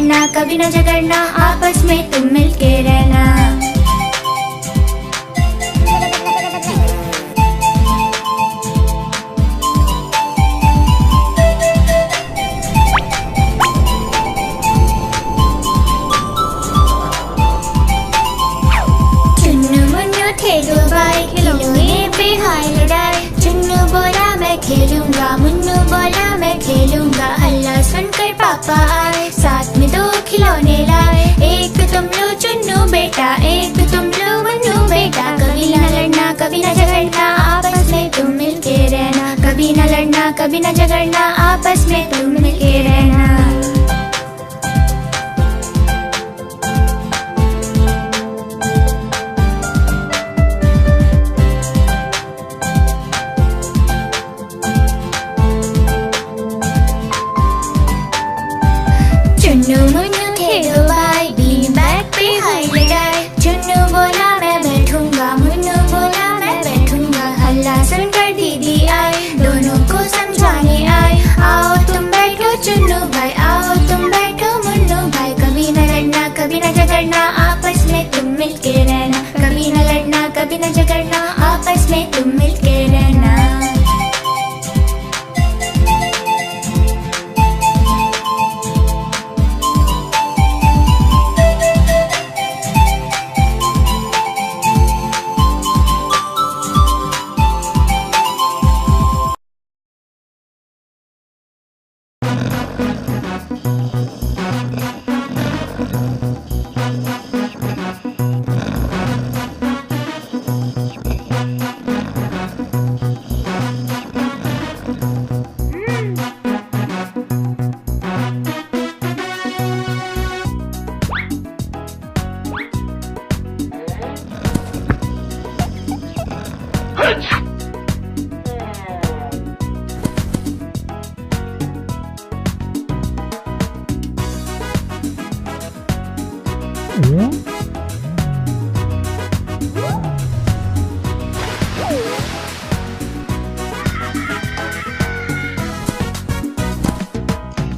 लड़ना कभी न झगड़ना, आपस में तुम मिलके रहना। चुन्नू मुन्नू थे दो भाई, खिलौने पे हाय लड़ाई। चुन्नू बोला मैं खेलूंगा, मुन्नू बोला मैं खेलूंगा। हल्ला सुनकर पापा आए, साथ में दो खिलौने लाए। एक तुम लो चुन्नू बेटा, एक तुम लो मुन्नू बेटा। कभी न लड़ना कभी न झगड़ना, आपस में तुम मिलके रहना। कभी न लड़ना कभी न झगड़ना, आपस में तुम मिलके रहना। चुन्नू मुन्नू थे दो भाई, बीन बैग पे हाय लड़ाई। चुन्नू बोला मैं बैठूंगा, मुन्नू बोला मैं बैठूंगा। हल्ला सुनकर दीदी आई, दोनों को समझाने आई। आओ तुम बैठो चुन्नू भाई, आओ तुम बैठो मुन्नू भाई। कभी न लड़ना कभी न झगड़ना, आपस में तुम मिलके रहना। कभी न लड़ना कभी न झगड़ना, आपस में तुम मिलके रहना।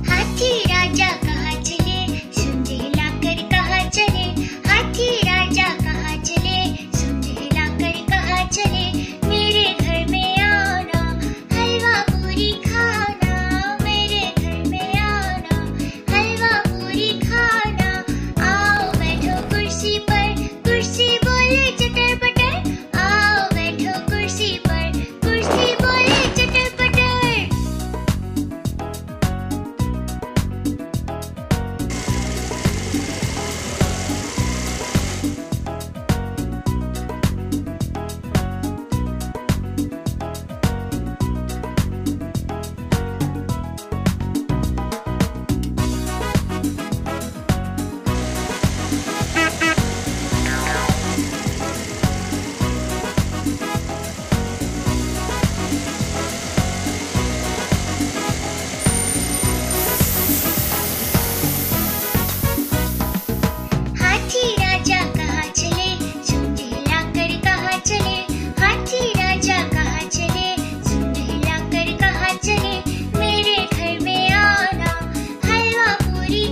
हाथी राजा कहाँ चले, सुन लाकर कहाँ चले। हाथी राजा कहाँ चले, सुन लाकर कहाँ चले। मेरे घर में आना, हलवा पूरी खाना। मेरे घर में आना, हलवा पूरी खाना। आओ बैठो कुर्सी पर, कुर्सी बोले चटर पटर। आओ बैठो कुर्सी पर, कुर्सी बोले चटर पटर। हाथी राजा कहाँ चले, सुन लाकर कहाँ चले। हाथी राजा कहाँ चले, सुन लाकर कहाँ चले। मेरे घर में आना, हलवा पूरी